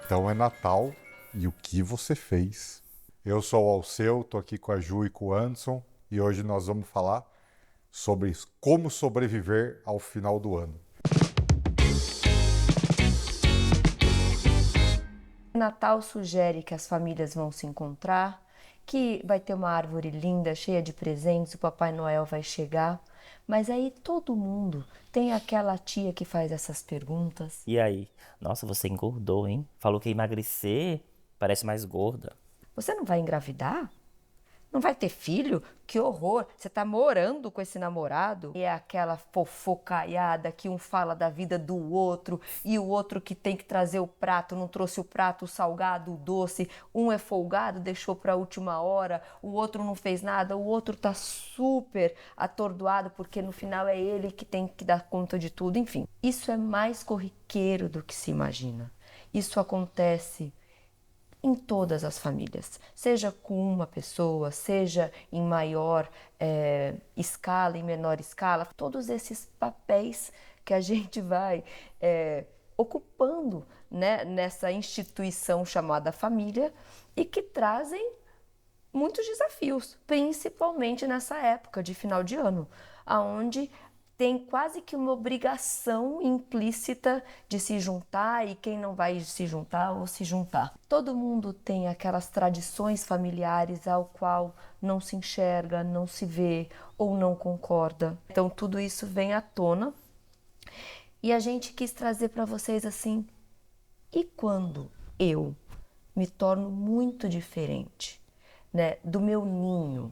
Então é Natal e o que você fez? Eu sou o Alceu, tô aqui com a Ju e com o Anderson e hoje nós vamos falar sobre como sobreviver ao final do ano. Natal sugere que as famílias vão se encontrar, que vai ter uma árvore linda, cheia de presentes, o Papai Noel vai chegar. Mas aí todo mundo tem aquela tia que faz essas perguntas. E aí? Nossa, você engordou, hein? Falou que ia emagrecer, parece mais gorda. Você não vai engravidar? Não vai ter filho? Que horror! Você tá morando com esse namorado? E é aquela fofocaiada que um fala da vida do outro e o outro que tem que trazer o prato, não trouxe o prato, o salgado, o doce. Um é folgado, deixou para a última hora, o outro não fez nada, o outro tá super atordoado porque no final é ele que tem que dar conta de tudo. Enfim, isso é mais corriqueiro do que se imagina. Isso acontece em todas as famílias, seja com uma pessoa, seja em maior escala, em menor escala, todos esses papéis que a gente vai ocupando, né, nessa instituição chamada família e que trazem muitos desafios, principalmente nessa época de final de ano, aonde tem quase que uma obrigação implícita de se juntar e quem não vai se juntar ou se juntar. Todo mundo tem aquelas tradições familiares ao qual não se enxerga, não se vê ou não concorda. Então tudo isso vem à tona e a gente quis trazer para vocês assim, e quando eu me torno muito diferente, né, do meu ninho,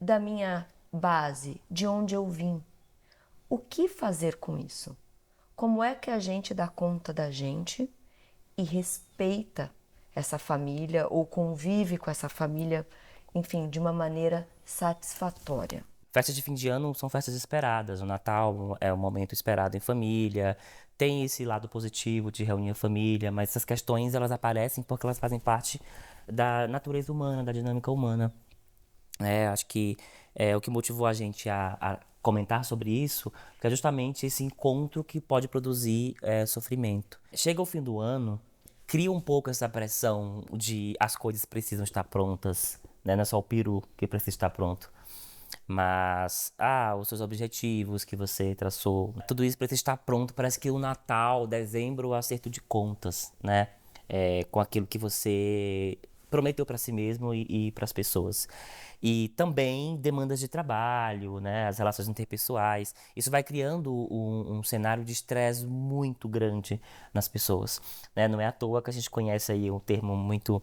da minha base, de onde eu vim? O que fazer com isso? Como é que a gente dá conta da gente e respeita essa família ou convive com essa família, enfim, de uma maneira satisfatória? Festas de fim de ano são festas esperadas. O Natal é um momento esperado em família. Tem esse lado positivo de reunir a família, mas essas questões elas aparecem porque elas fazem parte da natureza humana, da dinâmica humana. Acho que o que motivou a gente a comentar sobre isso que é justamente esse encontro que pode produzir sofrimento. Chega o fim do ano, cria um pouco essa pressão de as coisas precisam estar prontas, né? Não é só o peru que precisa estar pronto. Mas, os seus objetivos que você traçou, tudo isso precisa estar pronto. Parece que o Natal, dezembro, é o acerto de contas, né? Com aquilo que você prometeu para si mesmo e para as pessoas. E também demandas de trabalho, né? As relações interpessoais. Isso vai criando um cenário de estresse muito grande nas pessoas, né? Não é à toa que a gente conhece aí um termo muito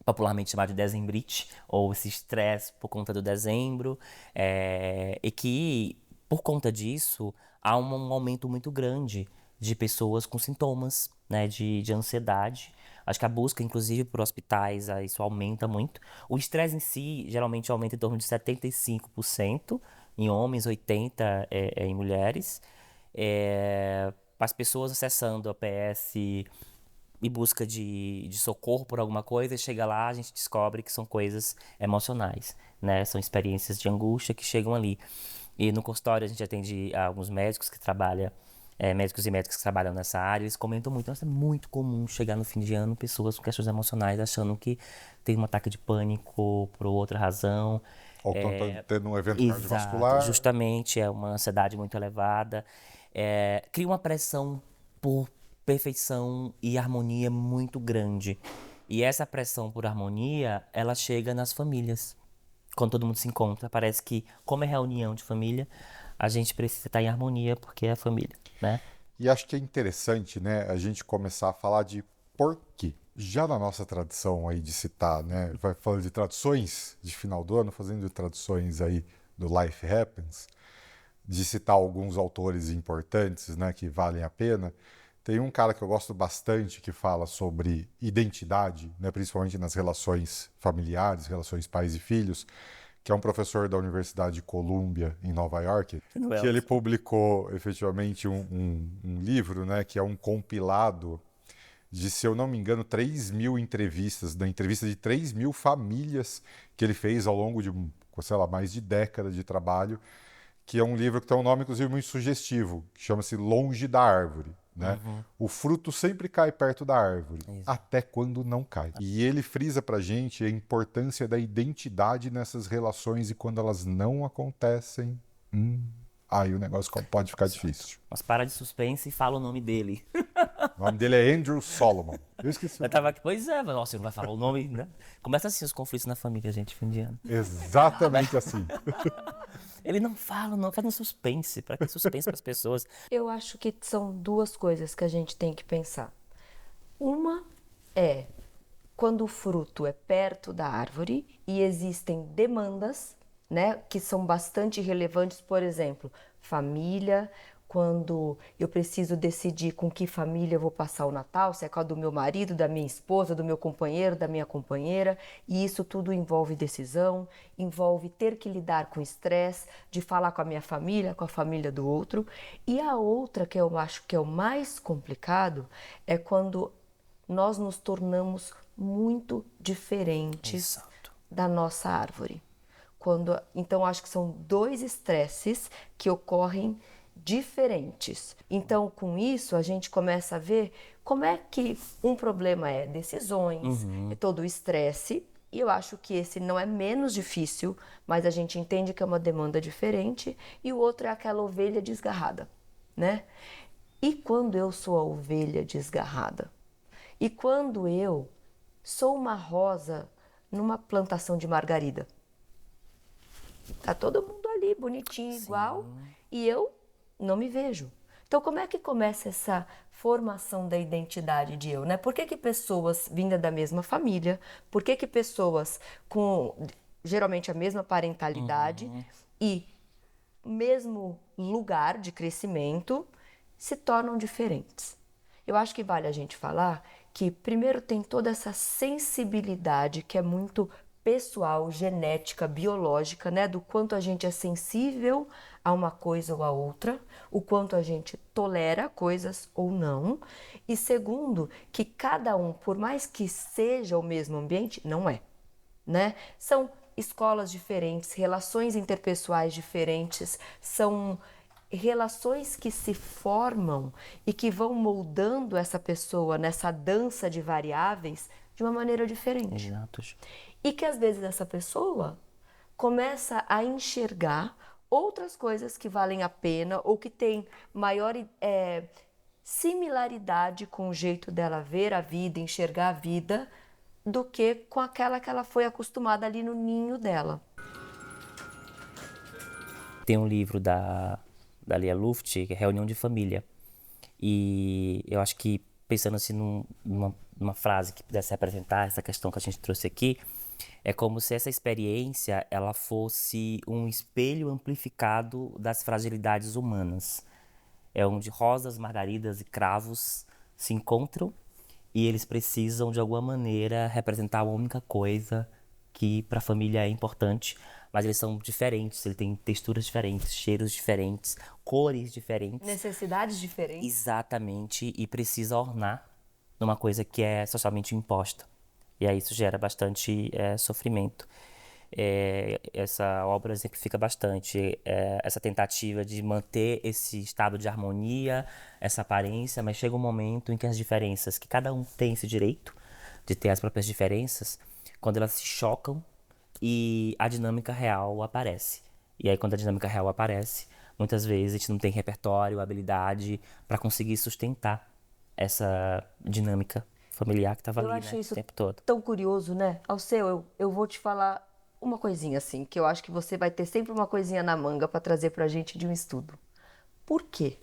popularmente chamado de dezembrite, ou esse estresse por conta do dezembro, e que, por conta disso, há um aumento muito grande de pessoas com sintomas, né, de ansiedade. Acho que a busca, inclusive, por hospitais, isso aumenta muito. O estresse em si, geralmente, aumenta em torno de 75% em homens, 80% em mulheres. As pessoas acessando a PS em busca de socorro por alguma coisa, e chega lá, a gente descobre que são coisas emocionais, né? São experiências de angústia que chegam ali. E no consultório a gente atende alguns médicos que trabalham, médicos e médicas que trabalham nessa área, eles comentam muito, nossa, é muito comum chegar no fim de ano pessoas com questões emocionais achando que tem um ataque de pânico por outra razão. Ou estão tendo um evento Exato, cardiovascular. justamente, é uma ansiedade muito elevada. Cria uma pressão por perfeição e harmonia muito grande. E essa pressão por harmonia, ela chega nas famílias. Quando todo mundo se encontra, parece que, como é reunião de família, a gente precisa estar em harmonia porque é a família, né? E acho que é interessante, né, a gente começar a falar de por quê. Já na nossa tradição aí de citar, né, vai falando de traduções de final do ano, fazendo traduções aí do Life Happens, de citar alguns autores importantes, né, que valem a pena. Tem um cara que eu gosto bastante que fala sobre identidade, né, principalmente nas relações familiares, relações pais e filhos, que é um professor da Universidade de Columbia, em Nova York, que ele Wells. publicou efetivamente um livro, né, que é um compilado de, se eu não me engano, 3.000 entrevistas, da entrevista de 3.000 famílias que ele fez ao longo de, sei lá, mais de década de trabalho, que é um livro que tem um nome, inclusive, muito sugestivo, que chama-se Longe da Árvore. né? O fruto sempre cai perto da árvore, até quando não cai. E ele frisa pra gente a importância da identidade nessas relações e quando elas não acontecem, aí o negócio pode ficar difícil. Mas para de suspense e fala o nome dele. O nome dele é Andrew Solomon. Eu esqueci. Eu tava aqui, pois é, mas nossa, você não vai falar o nome, né? Começa assim os conflitos na família, gente, fim de ano. Exatamente assim. Ele não fala, não, faz um suspense. Pra que suspense pras pessoas? Eu acho que são duas coisas que a gente tem que pensar. Uma é quando o fruto é perto da árvore e existem demandas, né, que são bastante relevantes, por exemplo, família, quando eu preciso decidir com que família eu vou passar o Natal, se é com a do meu marido, da minha esposa, do meu companheiro, da minha companheira, e isso tudo envolve decisão, envolve ter que lidar com estresse, de falar com a minha família, com a família do outro. E a outra que eu acho que é o mais complicado é quando nós nos tornamos muito diferentes da nossa árvore. Então, acho que são dois estresses que ocorrem diferentes. Então, com isso, a gente começa a ver como é que um problema é decisões, é todo o estresse, e eu acho que esse não é menos difícil, mas a gente entende que é uma demanda diferente, e o outro é aquela ovelha desgarrada, né? E quando eu sou a ovelha desgarrada? E quando eu sou uma rosa numa plantação de margarida? Tá todo mundo ali, bonitinho, igual, e eu não me vejo. Então, como é que começa essa formação da identidade de eu, né? Por que pessoas vindas da mesma família, por que pessoas com geralmente a mesma parentalidade e mesmo lugar de crescimento se tornam diferentes? Eu acho que vale a gente falar que primeiro tem toda essa sensibilidade que é muito pessoal, genética, biológica, né? Do quanto a gente é sensível a uma coisa ou a outra, o quanto a gente tolera coisas ou não. E segundo, que cada um, por mais que seja o mesmo ambiente, não é, né? São escolas diferentes, relações interpessoais diferentes, são relações que se formam e que vão moldando essa pessoa nessa dança de variáveis de uma maneira diferente. Exatos. E que às vezes essa pessoa começa a enxergar outras coisas que valem a pena ou que têm maior similaridade com o jeito dela ver a vida, enxergar a vida, do que com aquela que ela foi acostumada ali no ninho dela. Tem um livro da Lia Luft, que é Reunião de Família. E eu acho que, pensando assim numa frase que pudesse representar essa questão que a gente trouxe aqui, é como se essa experiência ela fosse um espelho amplificado das fragilidades humanas. É onde rosas, margaridas e cravos se encontram e eles precisam, de alguma maneira, representar a única coisa que para a família é importante, mas eles são diferentes, eles têm texturas diferentes, cheiros diferentes, cores diferentes. Necessidades diferentes. Exatamente, e precisa ornar numa coisa que é socialmente imposta. E aí isso gera bastante sofrimento. Essa obra exemplifica bastante essa tentativa de manter esse estado de harmonia, essa aparência, mas chega um momento em que as diferenças, que cada um tem esse direito de ter as próprias diferenças, quando elas se chocam e a dinâmica real aparece. E aí quando a dinâmica real aparece, muitas vezes a gente não tem repertório, habilidade para conseguir sustentar essa dinâmica familiar que estava ali, né, o tempo todo. Tão curioso, né? Alceu, eu vou te falar uma coisinha assim, que eu acho que você vai ter sempre uma coisinha na manga para trazer pra gente de um estudo. Por quê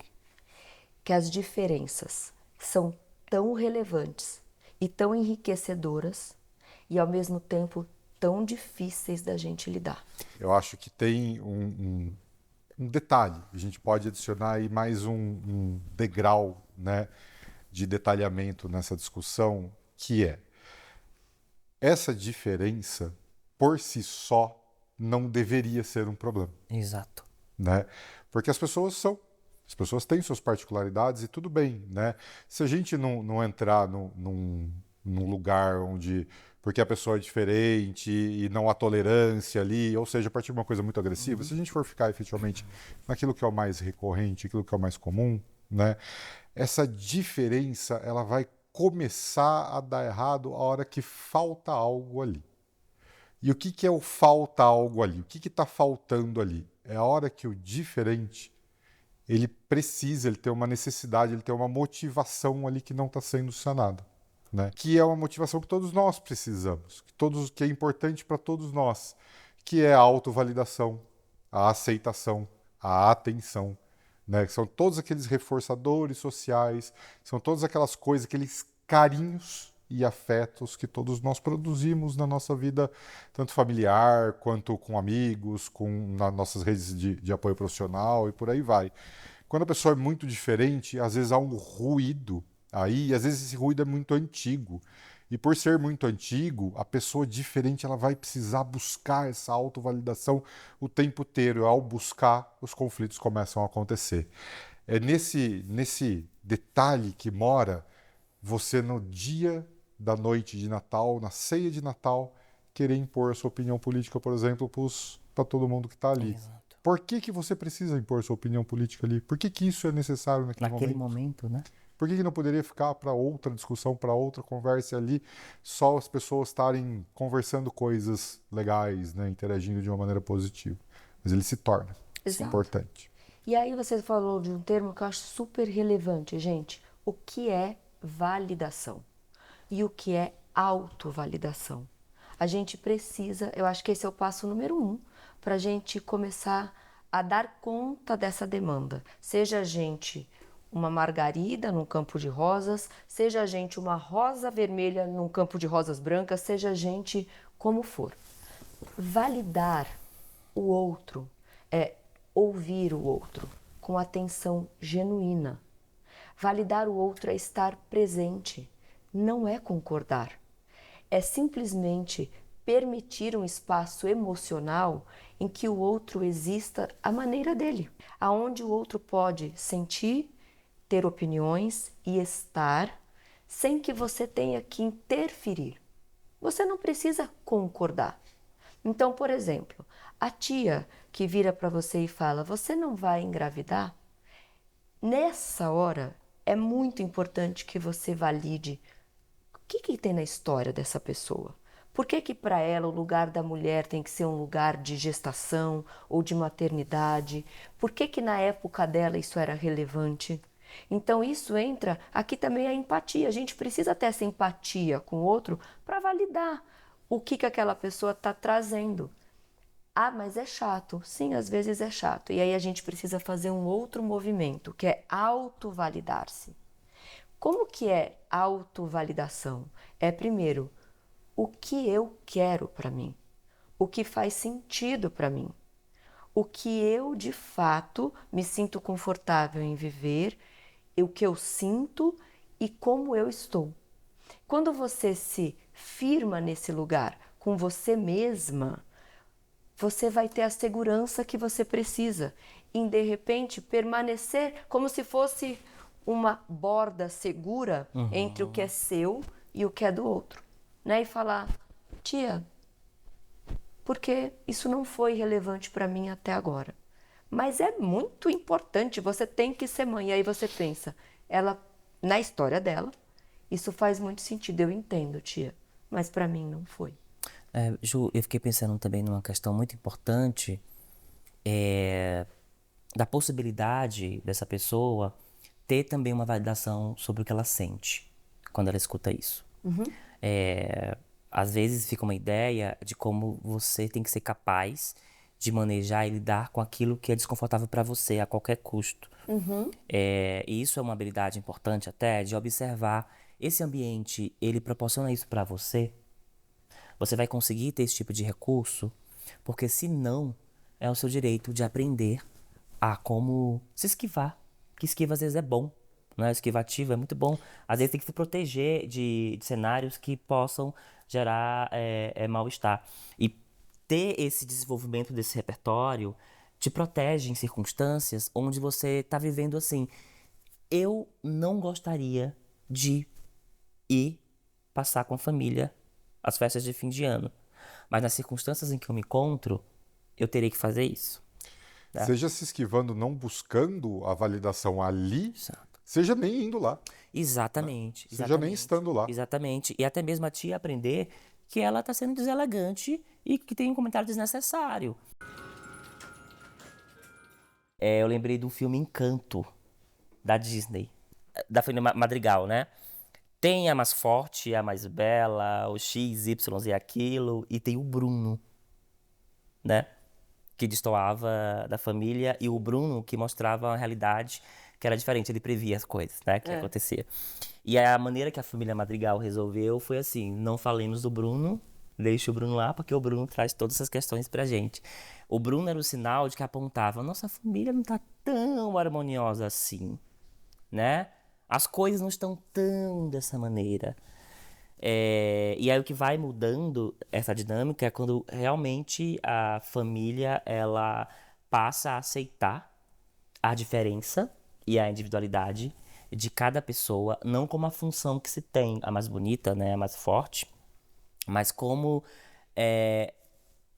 que as diferenças são tão relevantes e tão enriquecedoras e ao mesmo tempo tão difíceis da gente lidar? Eu acho que tem um detalhe, a gente pode adicionar aí mais um degrau, né, de detalhamento nessa discussão, que é essa diferença por si só não deveria ser um problema. Exato. Né? Porque as pessoas têm suas particularidades e tudo bem, né? Se a gente não entrar num lugar onde, porque a pessoa é diferente e não há tolerância ali, ou seja, a partir de uma coisa muito agressiva, se a gente for ficar efetivamente naquilo que é o mais recorrente, aquilo que é o mais comum, né? Essa diferença, ela vai começar a dar errado a hora que falta algo ali. E o que que é o falta algo ali? O que está faltando ali? É a hora que o diferente, ele precisa, ele tem uma necessidade, ele tem uma motivação ali que não está sendo sanada, né? Que é uma motivação que todos nós precisamos, que é importante para todos nós, que é a autovalidação, a aceitação, a atenção, né? Que são todos aqueles reforçadores sociais, são todas aquelas coisas, aqueles carinhos e afetos que todos nós produzimos na nossa vida, tanto familiar quanto com amigos, nas nossas redes de apoio profissional e por aí vai. Quando a pessoa é muito diferente, às vezes há um ruído aí, e às vezes esse ruído é muito antigo. E por ser muito antigo, a pessoa diferente ela vai precisar buscar essa autovalidação o tempo inteiro. Ao buscar, os conflitos começam a acontecer. É nesse detalhe que mora você no dia da noite de Natal, na ceia de Natal, querer impor a sua opinião política, por exemplo, para todo mundo que está ali. Exato. Por que você precisa impor sua opinião política ali? Por que isso é necessário Naquele momento, né? Por que não poderia ficar para outra discussão, para outra conversa ali, só as pessoas estarem conversando coisas legais, né, interagindo de uma maneira positiva? Mas ele se torna importante. E aí você falou de um termo que eu acho super relevante, gente. O que é validação? E o que é autovalidação? A gente precisa, eu acho que esse é o passo número 1, para a gente começar a dar conta dessa demanda. Seja a gente uma margarida num campo de rosas, seja a gente uma rosa vermelha num campo de rosas brancas, seja a gente como for. Validar o outro é ouvir o outro com atenção genuína. Validar o outro é estar presente, não é concordar. É simplesmente permitir um espaço emocional em que o outro exista à maneira dele, aonde o outro pode sentir, ter opiniões e estar sem que você tenha que interferir. Você não precisa concordar. Então, por exemplo, a tia que vira para você e fala: "Você não vai engravidar?" Nessa hora, é muito importante que você valide o que tem na história dessa pessoa. Por que para ela o lugar da mulher tem que ser um lugar de gestação ou de maternidade? Por que na época dela isso era relevante? Então isso entra, aqui também a empatia. A gente precisa ter essa empatia com o outro para validar o que aquela pessoa está trazendo. Ah, mas é chato. Sim, às vezes é chato. E aí a gente precisa fazer um outro movimento, que é autovalidar-se. Como que é autovalidação? É primeiro, o que eu quero para mim? O que faz sentido para mim? O que eu de fato me sinto confortável em viver, o que eu sinto e como eu estou. Quando você se firma nesse lugar com você mesma, você vai ter a segurança que você precisa em, de repente, permanecer como se fosse uma borda segura entre o que é seu e o que é do outro, né? E falar: "Tia, porque isso não foi relevante para mim até agora. Mas é muito importante, você tem que ser mãe." E aí você pensa, ela, na história dela, isso faz muito sentido, eu entendo, tia, mas para mim não foi. Ju, eu fiquei pensando também numa questão muito importante da possibilidade dessa pessoa ter também uma validação sobre o que ela sente quando ela escuta isso. Às vezes fica uma ideia de como você tem que ser capaz de manejar e lidar com aquilo que é desconfortável para você a qualquer custo. E isso é uma habilidade importante até de observar esse ambiente, ele proporciona isso para você? Você vai conseguir ter esse tipo de recurso? Porque se não, é o seu direito de aprender a como se esquivar. Que esquiva às vezes é bom, né? Esquivativo é muito bom. Às vezes tem que se proteger de cenários que possam gerar mal-estar. E ter esse desenvolvimento desse repertório te protege em circunstâncias onde você está vivendo assim. Eu não gostaria de ir passar com a família as festas de fim de ano. Mas nas circunstâncias em que eu me encontro, eu terei que fazer isso. Seja se esquivando, não buscando a validação ali, Exato. seja nem indo lá. Exatamente. Seja nem estando lá. Exatamente. E até mesmo a tia aprender que ela está sendo deselegante e que tem um comentário desnecessário. Eu lembrei do filme Encanto, da Disney. Da família Madrigal, né? Tem a mais forte, a mais bela, o X, Y e aquilo. E tem o Bruno, né? Que destoava da família. E o Bruno que mostrava uma realidade que era diferente. Ele previa as coisas, né? Que acontecia. E a maneira que a família Madrigal resolveu foi assim: não falemos do Bruno, deixe o Bruno lá, porque o Bruno traz todas essas questões pra gente. O Bruno era o sinal de que apontava: nossa família não tá tão harmoniosa assim, né? As coisas não estão tão dessa maneira. E aí o que vai mudando essa dinâmica é quando realmente a família ela passa a aceitar a diferença e a individualidade de cada pessoa, não como a função que se tem, a mais bonita, né, a mais forte, mas como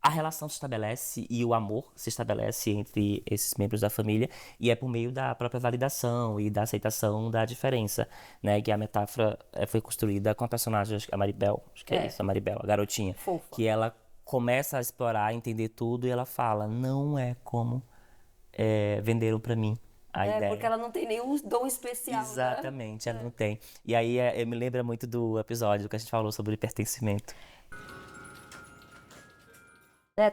a relação se estabelece e o amor se estabelece entre esses membros da família, e é por meio da própria validação e da aceitação da diferença, né? Que a metáfora foi construída com a personagem, a Maribel, acho que é isso, a Maribel, a garotinha. Fofa. Que ela começa a explorar, entender tudo, e ela fala: não é como venderam pra mim a ideia. Porque ela não tem nenhum dom especial, né? Exatamente, ela não tem. E aí me lembra muito do episódio que a gente falou sobre pertencimento.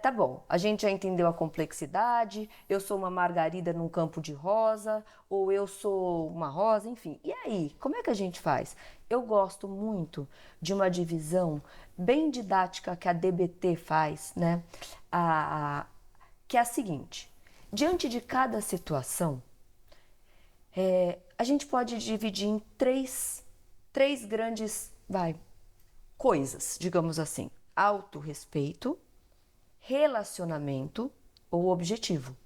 Tá bom, a gente já entendeu a complexidade, eu sou uma margarida num campo de rosa, ou eu sou uma rosa, enfim. E aí, como é que a gente faz? Eu gosto muito de uma divisão bem didática que a DBT faz, né? Que é a seguinte: diante de cada situação, a gente pode dividir em três grandes, coisas, digamos assim: autorrespeito, relacionamento ou objetivo.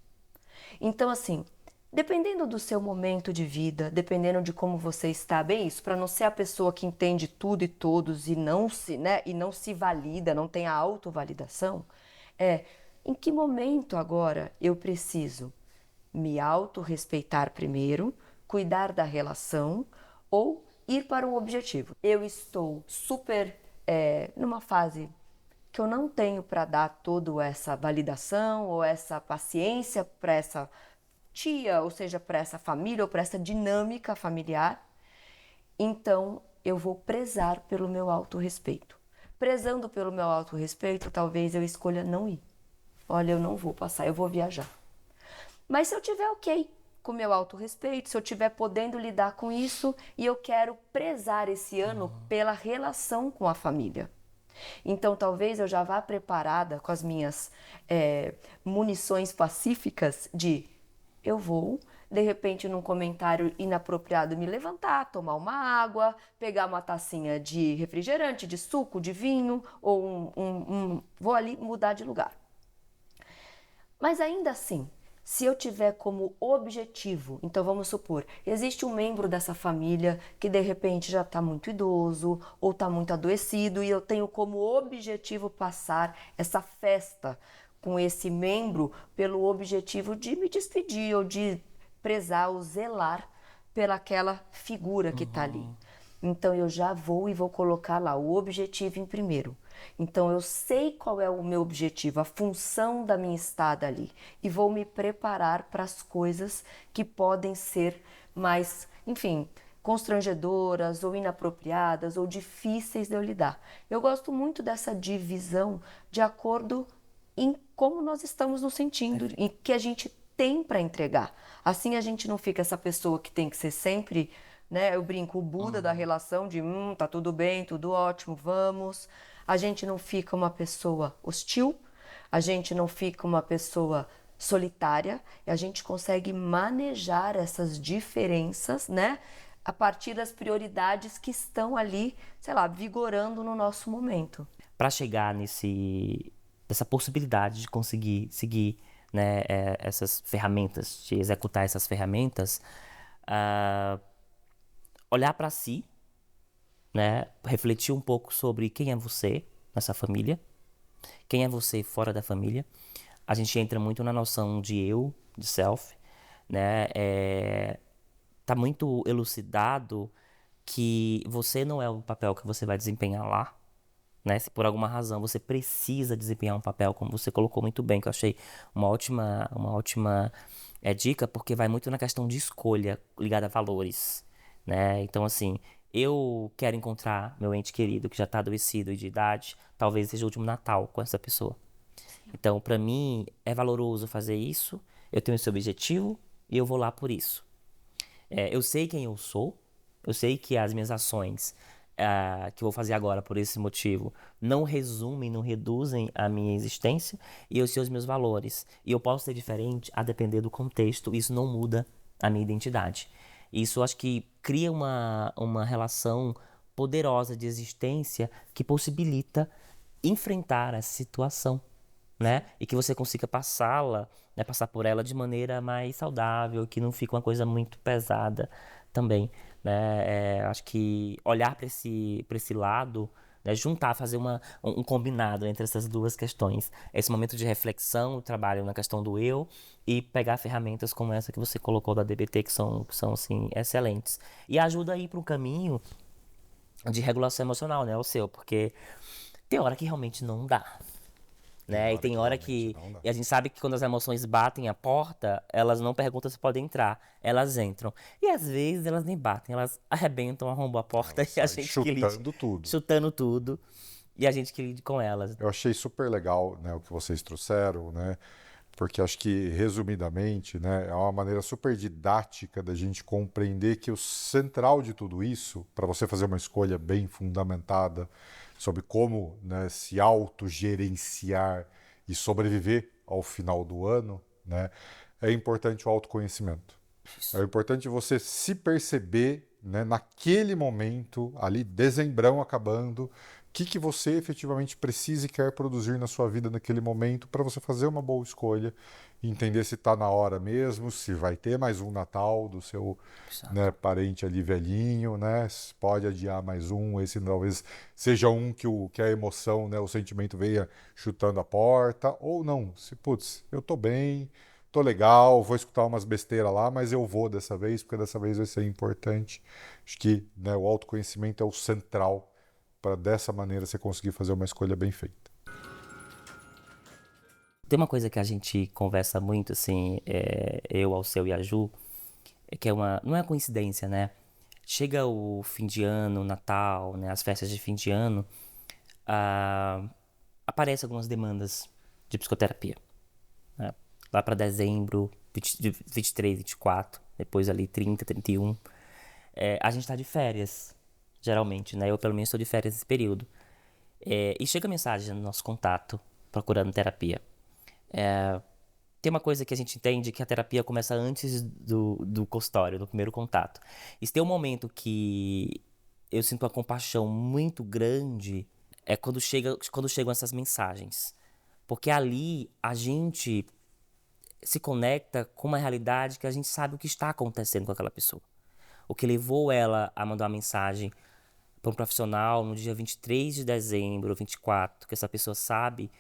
Então, assim, dependendo do seu momento de vida, dependendo de como você está, bem isso, para não ser a pessoa que entende tudo e todos e não se valida, não tem a autovalidação, em que momento agora eu preciso me autorrespeitar primeiro, cuidar da relação ou ir para um objetivo. Eu estou super numa fase que eu não tenho para dar toda essa validação ou essa paciência para essa tia, ou seja, para essa família ou para essa dinâmica familiar, então eu vou prezar pelo meu autorrespeito. Prezando pelo meu autorrespeito, talvez eu escolha não ir. Olha, eu não vou passar, eu vou viajar. Mas se eu tiver ok com o meu autorrespeito, se eu tiver podendo lidar com isso e eu quero prezar esse ano pela relação com a família, então talvez eu já vá preparada com as minhas munições pacíficas de eu vou, de repente num comentário inapropriado, me levantar, tomar uma água, pegar uma tacinha de refrigerante, de suco, de vinho, ou vou ali mudar de lugar. Mas ainda assim, se eu tiver como objetivo, então vamos supor, existe um membro dessa família que de repente já está muito idoso ou está muito adoecido e eu tenho como objetivo passar essa festa com esse membro pelo objetivo de me despedir ou de prezar ou zelar pelaquela figura que está ali. Então eu já vou e vou colocar lá o objetivo em primeiro. Então eu sei qual é o meu objetivo, a função da minha estada ali e vou me preparar para as coisas que podem ser mais, enfim, constrangedoras ou inapropriadas ou difíceis de eu lidar. Eu gosto muito dessa divisão de acordo em como nós estamos nos sentindo, em que a gente tem para entregar. Assim a gente não fica essa pessoa que tem que ser sempre, né? Eu brinco, o Buda da relação de tá tudo bem, tudo ótimo, vamos. A gente não fica uma pessoa hostil, a gente não fica uma pessoa solitária, e a gente consegue manejar essas diferenças, né? A partir das prioridades que estão ali, sei lá, vigorando no nosso momento. Para chegar dessa possibilidade de conseguir seguir, né, essas ferramentas, de executar essas ferramentas, olhar para si, né, refletir um pouco sobre quem é você nessa família, quem é você fora da família. A gente entra muito na noção de eu de self, né? Tá muito elucidado que você não é o papel que você vai desempenhar lá, né? Se por alguma razão você precisa desempenhar um papel, como você colocou muito bem, que eu achei uma ótima dica, porque vai muito na questão de escolha ligada a valores, né? Então, assim, eu quero encontrar meu ente querido que já está adoecido e de idade, talvez seja o último Natal com essa pessoa. Então, para mim, é valoroso fazer isso, eu tenho esse objetivo e eu vou lá por isso. Eu sei quem eu sou, eu sei que as minhas ações que eu vou fazer agora por esse motivo não resumem, não reduzem a minha existência e eu sei os meus valores. E eu posso ser diferente a depender do contexto, isso não muda a minha identidade. Isso eu acho que cria uma relação poderosa de existência que possibilita enfrentar essa situação, né? E que você consiga passá-la, né? Passar por ela de maneira mais saudável, que não fique uma coisa muito pesada também, né? Acho que olhar para esse lado, né? Juntar, fazer um combinado entre essas duas questões. Esse momento de reflexão, trabalho na questão do eu e pegar ferramentas como essa que você colocou da DBT, que são assim, excelentes. E ajuda a ir para um caminho de regulação emocional, né? O seu, porque tem hora que realmente não dá, Tem né? E hora tem que hora realmente que. não dá. E a gente sabe que quando as emoções batem a porta, elas não perguntam se podem entrar, elas entram. E às vezes elas nem batem, elas arrebentam, arrombam a porta Ela e a sai gente que lide, chutando tudo. chutando tudo, e a gente que lide com elas. Eu achei super legal, né, o que vocês trouxeram, né? Porque acho que, resumidamente, né, é uma maneira super didática da gente compreender que o central de tudo isso, para você fazer uma escolha bem fundamentada sobre como, né, se autogerenciar e sobreviver ao final do ano, né, é importante o autoconhecimento. É Isso. importante você se perceber, né, naquele momento, ali, dezembrão acabando, o que você efetivamente precisa e quer produzir na sua vida naquele momento para você fazer uma boa escolha e entender se está na hora mesmo, se vai ter mais um Natal do seu, né, Exato. parente ali velhinho, né? Se pode adiar mais um, esse talvez seja um que a emoção, né, o sentimento venha chutando a porta, ou não, se putz, eu tô bem, tô legal, vou escutar umas besteiras lá, mas eu vou dessa vez, porque dessa vez vai ser importante. Acho que, né, o autoconhecimento é o central para dessa maneira você conseguir fazer uma escolha bem feita. Tem uma coisa que a gente conversa muito, assim, eu, Alceu e a Ju, que não é coincidência, né? Chega o fim de ano, o Natal, né, as festas de fim de ano, ah, aparecem algumas demandas de psicoterapia, né? Lá para dezembro, 23, 24, depois ali 30, 31. A gente tá de férias, geralmente, né? Eu pelo menos estou de férias nesse período. E chega mensagem no nosso contato, procurando terapia. Tem uma coisa que a gente entende que a terapia começa antes do consultório, do primeiro contato. E se tem um momento que eu sinto uma compaixão muito grande, é quando chegam essas mensagens. Porque ali a gente se conecta com uma realidade que a gente sabe o que está acontecendo com aquela pessoa. O que levou ela a mandar uma mensagem para um profissional no dia 23 de dezembro, 24, que essa pessoa sabe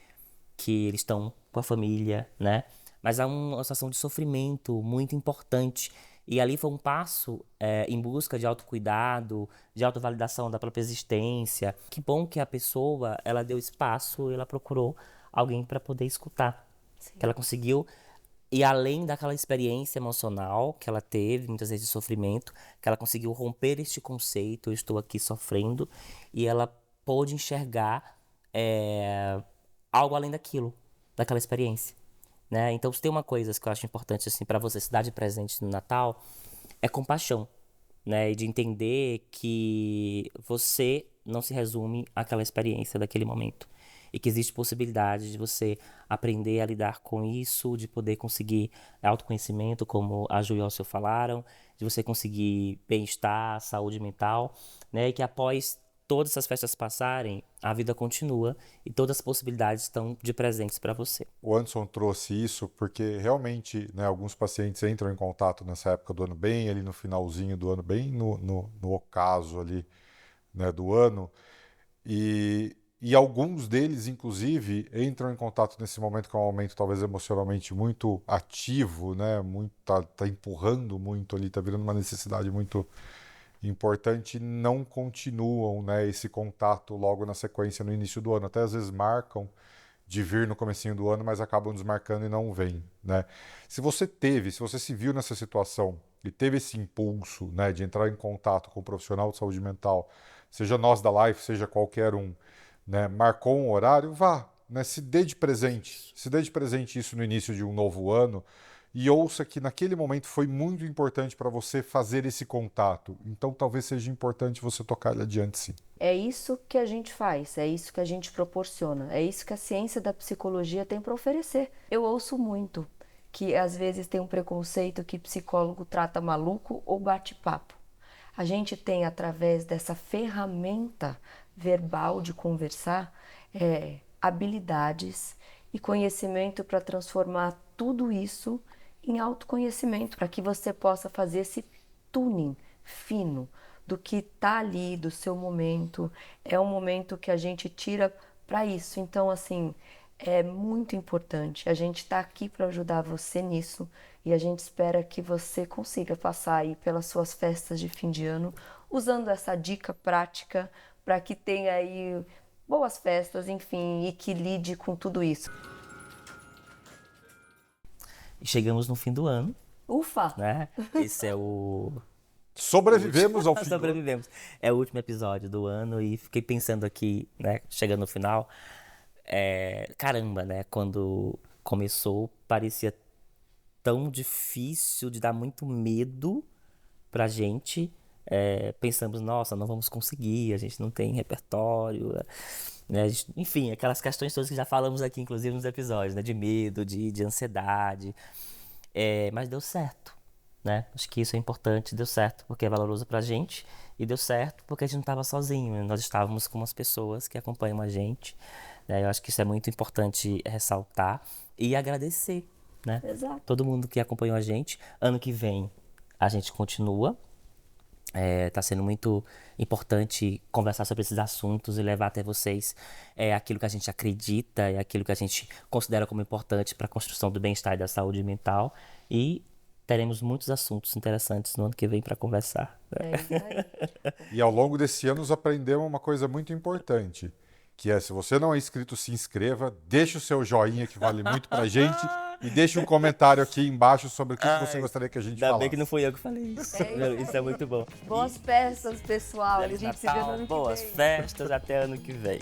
que eles estão com a família, né? Mas há uma situação de sofrimento muito importante. E ali foi um passo em busca de autocuidado, de autovalidação da própria existência. Que bom que a pessoa, ela deu espaço, ela procurou alguém para poder escutar. Que ela conseguiu e além daquela experiência emocional que ela teve, muitas vezes de sofrimento, que ela conseguiu romper este conceito, eu estou aqui sofrendo, e ela pôde enxergar algo além daquilo, daquela experiência, né? Então, se tem uma coisa que eu acho importante assim para você se dar de presente no Natal, é compaixão, né? E de entender que você não se resume àquela experiência daquele momento. E que existe possibilidade de você aprender a lidar com isso, de poder conseguir autoconhecimento, como a Ju e o Alceu falaram, de você conseguir bem-estar, saúde mental, né? E que após todas essas festas passarem, a vida continua e todas as possibilidades estão de presentes para você. O Anderson trouxe isso porque realmente, né, alguns pacientes entram em contato nessa época do ano, bem ali no finalzinho do ano, bem no ocaso ali, né, do ano, e E alguns deles, inclusive, entram em contato nesse momento, que é um momento talvez emocionalmente muito ativo, né? Tá empurrando muito ali, tá virando uma necessidade muito importante, não continuam, né, esse contato logo na sequência no início do ano. Até às vezes marcam de vir no comecinho do ano, mas acabam desmarcando e não vêm, né? Se você se viu nessa situação e teve esse impulso, né, de entrar em contato com um profissional de saúde mental, seja nós da Life, seja qualquer um, né, marcou um horário, vá, né, se dê de presente isso no início de um novo ano e ouça que naquele momento foi muito importante para você fazer esse contato. Então talvez seja importante você tocar ele adiante, sim. É isso que a gente faz, é isso que a gente proporciona, é isso que a ciência da psicologia tem para oferecer. Eu ouço muito que às vezes tem um preconceito que psicólogo trata maluco ou bate-papo. A gente tem, através dessa ferramenta verbal de conversar, habilidades e conhecimento para transformar tudo isso em autoconhecimento, para que você possa fazer esse tuning fino do que está ali, do seu momento. É um momento que a gente tira para isso. Então, assim, é muito importante. A gente está aqui para ajudar você nisso e a gente espera que você consiga passar aí pelas suas festas de fim de ano usando essa dica prática para que tenha aí boas festas, enfim, e que lide com tudo isso. E chegamos no fim do ano, Ufa! né? Esse é o... Sobrevivemos ao fim do ano. Sobrevivemos. É o último episódio do ano e fiquei pensando aqui, né? Chegando no final, caramba, né? Quando começou, parecia tão difícil, de dar muito medo pra gente. Pensamos, nossa, não vamos conseguir, a gente não tem repertório, né? Enfim, aquelas questões todas que já falamos aqui, inclusive nos episódios, né? De medo, de ansiedade. Mas deu certo, né? Acho que isso é importante, deu certo porque é valoroso pra gente e deu certo porque a gente não estava sozinho, nós estávamos com as pessoas que acompanham a gente, né? Eu acho que isso é muito importante ressaltar e agradecer, né? Exato. Todo mundo que acompanhou a gente. Ano que vem a gente continua. Tá sendo muito importante conversar sobre esses assuntos e levar até vocês aquilo que a gente acredita e aquilo que a gente considera como importante para a construção do bem-estar e da saúde mental. E teremos muitos assuntos interessantes no ano que vem para conversar. É isso aí. E ao longo desse ano, nós aprendemos uma coisa muito importante, que é, se você não é inscrito, se inscreva, deixe o seu joinha, que vale muito pra gente, e deixe um comentário aqui embaixo sobre o que você gostaria que a gente Ainda falasse. bem que não fui eu que falei isso. Isso é muito bom. Boas festas, pessoal. A gente se vê no ano que Boas vem. festas, até ano que vem.